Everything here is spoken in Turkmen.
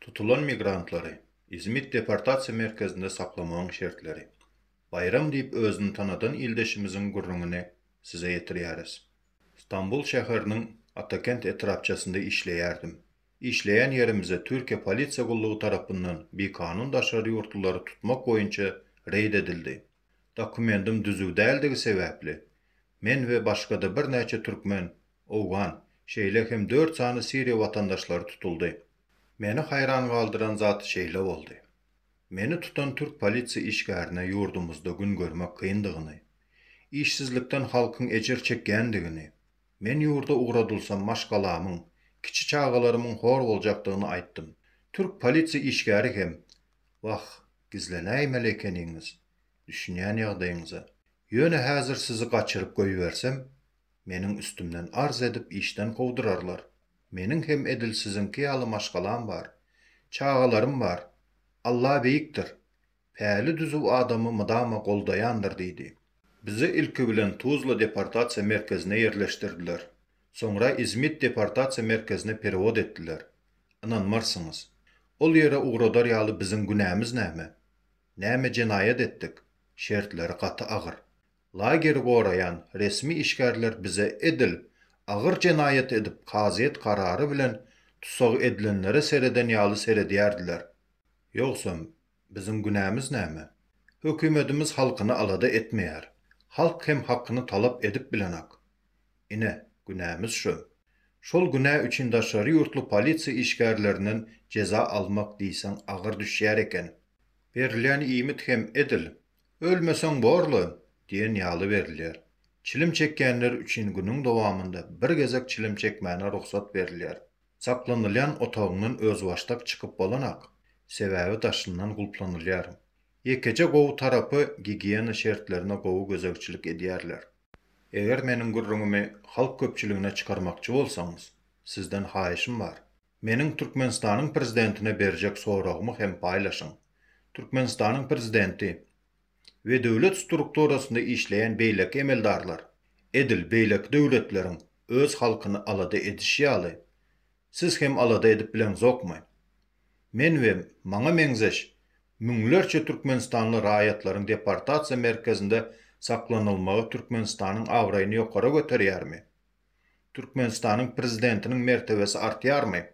Tutulan migrantları İzmit deportasiya merkezinde saklamagyň şertleri. Bayram diýip özüni tanadan ildeşimizin gurrungyny size ýetirýäris. İstanbul şäheriniň Atakent etrapçasynda işleýärdim. İşleýän yerimize Türkiýe polisiýa gullugy tarapyndan bekanun daşary ýurtlary tutmak boýunça reýd edildi. Dokumentim düzüw däldigi sebäpli men we başga-da bir näçe türkmen, owgan, şeýle hem 4 sany Siriýa watandaşlary tutuldy. Meni hayran galdyran zat şeýle boldy. Meni tutan Türk polisiýa işgärine ýurdumyzda gün görmek kyndygyny, işsizlikden halkyň ejir çekgendigini, men ýurda ugradylsam maşgalamyň, kiçi çağalarynyň hor boljakdygyny aýtdym. Türk polisiýa işgäri hem "Wah, gizlenäýmeli ekeniňiz, düşünýän ýagdaýyňyza. Ýöne häzir sizi gaçyryp goýubersem, meniň üstümden arz edip işden gowdurarlar. Meniň hem edil sizinki ýaly maşgalam bar, çağalarym bar. Allah beýikdir. Päli düzüw adamy mydama goldaýandyr" diýdi. Bizi ilki bilen Tuzla deportasiýa merkezine ýerleşdirdiler. Soňra İzmit deportasiýa merkezine perewod etdiler. Inanmarsyňyz, ol ýere ugradar ýaly biziň günämiz näme? Näme jenaýat etdik? Şertleri gaty agyr. Lageri goraýan resmi işgärler bize edil, agyr jenaýat edip kazyet karary bilen tutsak edilenlere sereden ýaly seredýärdiler. Ýogsam, biziň günämiz näme? Hökümetimiz halkyny alada etmeýär. Halk hem hakyny talap edip bilenak. Ine, günämiz şu. Şol günä üçin daşary ýurtly polisiýa işgärlerinden jeza almak diýsen agyr düşýär eken. Berilýän iýmit hem edil. Ölmeseň borly diýen ýaly berilýär. Çilim çekkenler üçin günüň dowamında bir gezek çilim çekmäne ruhsat berilýär. Saklanylýan otagynyň öz başdak çykyp bolanak. Sebäbi daşyndan gulplanylýar. Ýekece gowy tarapy gigiýena şertlerine gowy gözegçilik edýärler. Eger meniň gurrungymy halk köpçüligine çykarmakçy bolsaňyz, sizden haýyşym bar. Meniň Türkmenistanyň prezidentine berjek soragymy hem paýlaşyň. Türkmenistanyň prezidenti we döwlet strukturasynda işleýän beýlek emeldarlar, edil beýlek döwletleriň öz halkyny alada edişi ýaly siz hem alada edip bilen zokmy? Men we maňa meňzeş müňlerçe Türkmenistanly raýatlaryň deportasiýa merkezinde saklanylmagy Türkmenistanyň awraýyny ýokary göterýärmi? Türkmenistanyň prezidentiniň mertebesi artýarmy?